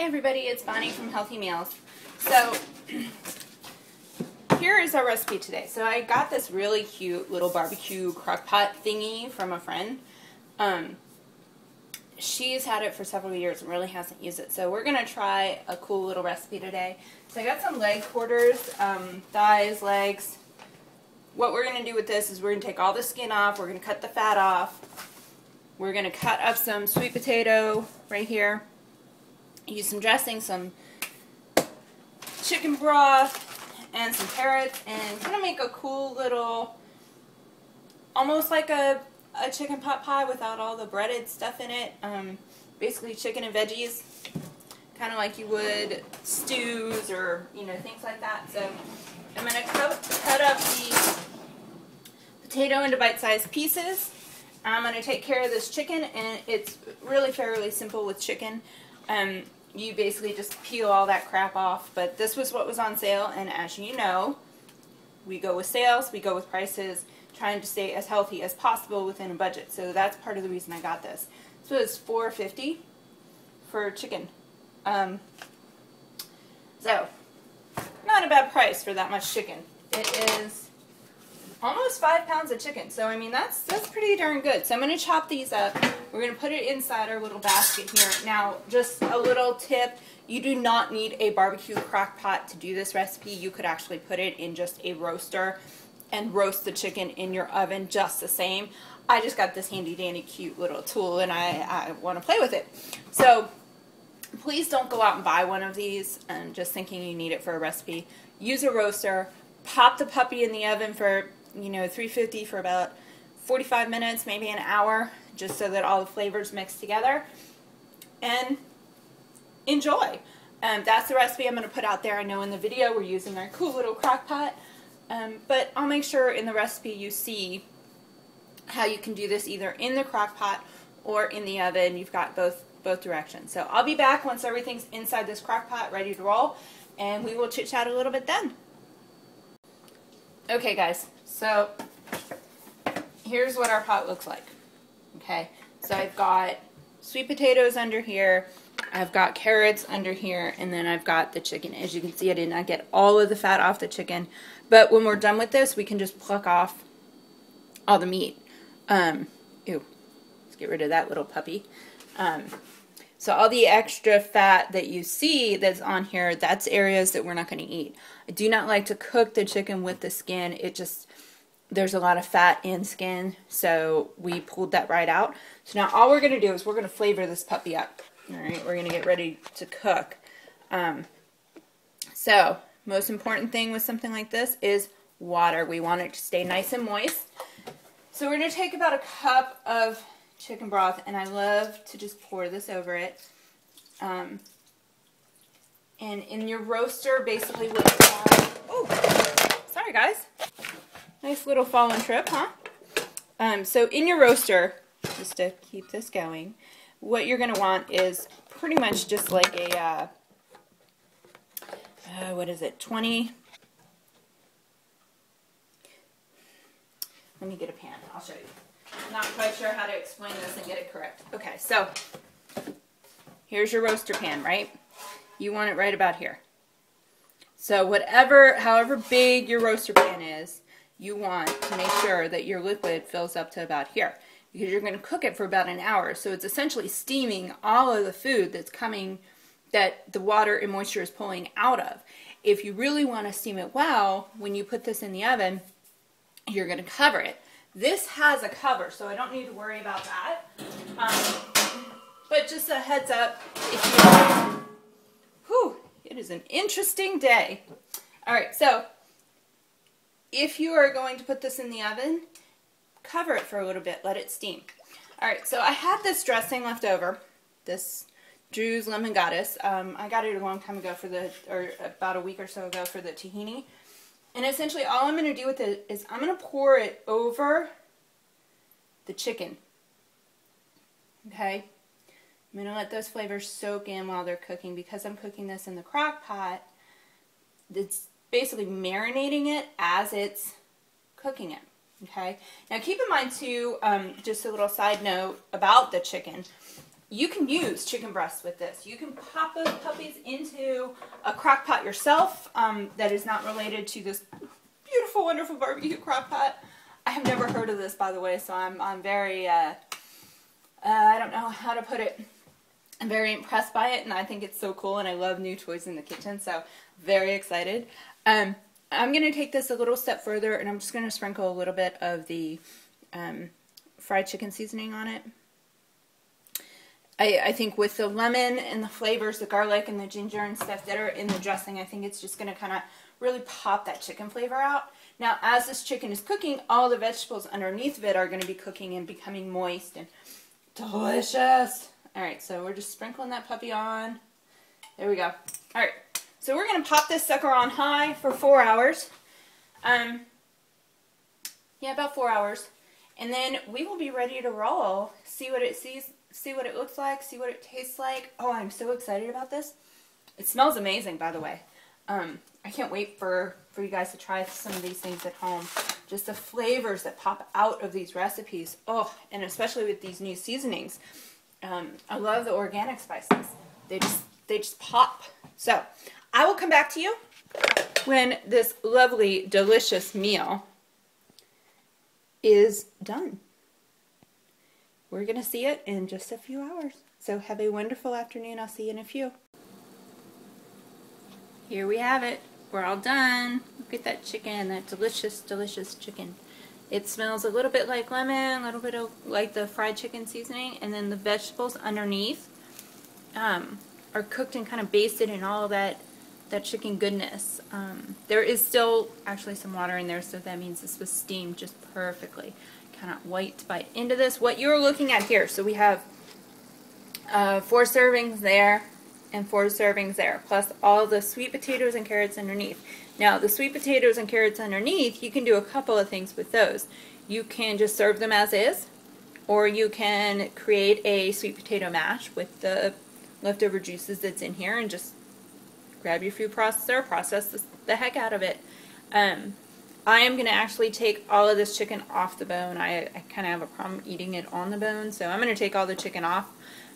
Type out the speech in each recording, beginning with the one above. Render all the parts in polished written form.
Hey everybody, it's Bonnie from Healthy Meals. So here is our recipe today. So I got this really cute little barbecue crock pot thingy from a friend. She's had it for several years and really hasn't used it. So we're going to try a cool little recipe today. So I got some leg quarters, thighs, legs. What we're going to do with this is we're going to take all the skin off. We're going to cut the fat off. We're going to cut up some sweet potato right here. Use some dressing, some chicken broth, and some carrots, and kind of make a cool little, almost like a chicken pot pie without all the breaded stuff in it. Basically chicken and veggies, kind of like you would stews or, you know, things like that. So I'm going to cut up the potato into bite-sized pieces. I'm going to take care of this chicken, and it's really fairly simple with chicken. You basically just peel all that crap off, but this was what was on sale, and as you know, we go with sales, we go with prices, trying to stay as healthy as possible within a budget. So that's part of the reason I got this. So it's $4.50 for chicken. So not a bad price for that much chicken. It is almost 5 pounds of chicken, so I mean that's pretty darn good. So I'm going to chop these up. We're going to put it inside our little basket here. Now, just a little tip, you do not need a barbecue crock pot to do this recipe. You could actually put it in just a roaster and roast the chicken in your oven just the same. I just got this handy dandy cute little tool and I want to play with it. So please don't go out and buy one of these and just thinking you need it for a recipe. Use a roaster. Pop the puppy in the oven for 350 for about 45 minutes, maybe an hour, just so that all the flavors mix together, and enjoy. That's the recipe I'm going to put out there. I know in the video we're using our cool little crock pot, but I'll make sure in the recipe you see how you can do this either in the crock pot or in the oven. You've got both directions. So I'll be back once everything's inside this crock pot ready to roll, and we will chit chat a little bit then. Okay guys, so here's what our pot looks like. Okay, so I've got sweet potatoes under here, I've got carrots under here, and then I've got the chicken. As you can see, I did not get all of the fat off the chicken, but when we're done with this, we can just pluck off all the meat. Ew, let's get rid of that little puppy. So all the extra fat that you see that's on here, that's areas that we're not going to eat. I do not like to cook the chicken with the skin. There's a lot of fat in skin, so we pulled that right out. So now all we're going to do is we're going to flavor this puppy up. All right, we're going to get ready to cook. So most important thing with something like this is water. We want it to stay nice and moist. So we're going to take about a cup of chicken broth, and I love to just pour this over it. And in your roaster, basically what you want... Oh, sorry guys. Nice little fall and trip, huh? So in your roaster, just to keep this going, what you're going to want is pretty much just like a, what is it, 20... Let me get a pan. I'll show you. I'm not quite sure how to explain this and get it correct. Okay, so here's your roaster pan, right? You want it right about here. So however big your roaster pan is, you want to make sure that your liquid fills up to about here, because you're going to cook it for about an hour. So it's essentially steaming all of the food that's coming, that the water and moisture is pulling out of. If you really want to steam it well, when you put this in the oven, you're going to cover it. This has a cover, so I don't need to worry about that. But just a heads up, it is an interesting day. All right, so if you are going to put this in the oven, cover it for a little bit, let it steam. All right, so I had this dressing left over, this Drew's Lemon Goddess. I got it a long time ago or about a week or so ago for the tahini. And essentially all I'm going to do with it is I'm going to pour it over the chicken. Okay? I'm going to let those flavors soak in while they're cooking. Because I'm cooking this in the crock pot, it's basically marinating it as it's cooking it. Okay? Now keep in mind too, just a little side note about the chicken. you can use chicken breasts with this. You can pop those puppies into a crock pot yourself that is not related to this beautiful, wonderful barbecue crock pot. I have never heard of this, by the way, so I'm very, I don't know how to put it. I'm very impressed by it, and I think it's so cool, and I love new toys in the kitchen, so very excited. I'm going to take this a little step further, and I'm just going to sprinkle a little bit of the fried chicken seasoning on it. I think with the lemon and the flavors, the garlic and the ginger and stuff that are in the dressing, I think it's just going to kind of really pop that chicken flavor out. Now, as this chicken is cooking, all the vegetables underneath of it are going to be cooking and becoming moist and delicious. Alright, so we're just sprinkling that puppy on. There we go. Alright, so we're going to pop this sucker on high for 4 hours. Yeah, about 4 hours. And then we will be ready to roll. See what it looks like, see what it tastes like. Oh, I'm so excited about this. It smells amazing, by the way. I can't wait for you guys to try some of these things at home. Just the flavors that pop out of these recipes. Oh, and especially with these new seasonings. I love the organic spices. They just pop. So, I will come back to you when this lovely, delicious meal is done. We're going to see it in just a few hours. So have a wonderful afternoon. I'll see you in a few. Here we have it. We're all done. Look at that chicken, that delicious, delicious chicken. It smells a little bit like lemon, a little bit of like the fried chicken seasoning, and then the vegetables underneath are cooked and kind of basted in all of that chicken goodness. There is still actually some water in there, so that means this was steamed just perfectly. Cannot wait to bite into this. What you're looking at here, so we have 4 servings there and 4 servings there, plus all the sweet potatoes and carrots underneath. Now, the sweet potatoes and carrots underneath, you can do a couple of things with those. You can just serve them as is, or you can create a sweet potato mash with the leftover juices that's in here and just grab your food processor, process the heck out of it. I am going to actually take all of this chicken off the bone. I kind of have a problem eating it on the bone, so I'm going to take all the chicken off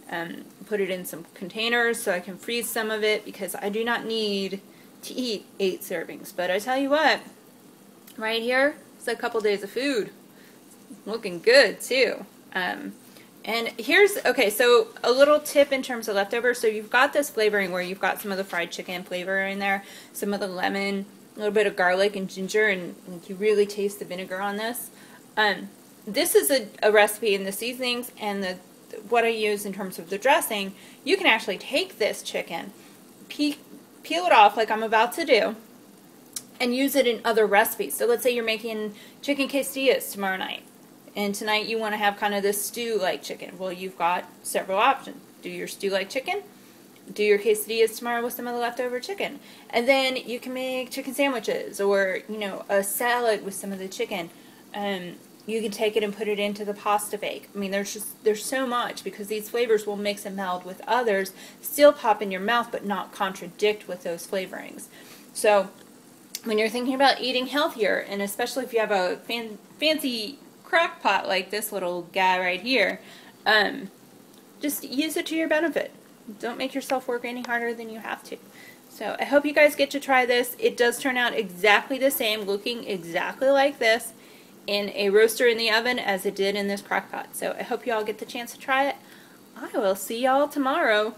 and put it in some containers so I can freeze some of it, because I do not need to eat 8 servings. But I tell you what, right here, it's a couple days of food. Looking good, too. And here's, okay, so a little tip in terms of leftovers. So you've got this flavoring where you've got some of the fried chicken flavor in there, some of the lemon, a little bit of garlic and ginger, and you really taste the vinegar on this. This is a recipe in the seasonings and what I use in terms of the dressing. You can actually take this chicken, peel it off like I'm about to do, and use it in other recipes. So let's say you're making chicken quesadillas tomorrow night, and tonight you want to have kind of this stew-like chicken. Well, you've got several options. Do your stew-like chicken, do your quesadillas tomorrow with some of the leftover chicken, and then you can make chicken sandwiches, or a salad with some of the chicken. You can take it and put it into the pasta bake. I mean, there's so much, because these flavors will mix and meld with others, still pop in your mouth, but not contradict with those flavorings. So when you're thinking about eating healthier, and especially if you have a fancy crock pot like this little guy right here, just use it to your benefit. Don't make yourself work any harder than you have to. So I hope you guys get to try this. It does turn out exactly the same, looking exactly like this in a roaster in the oven as it did in this crock pot. So I hope you all get the chance to try it. I will see y'all tomorrow.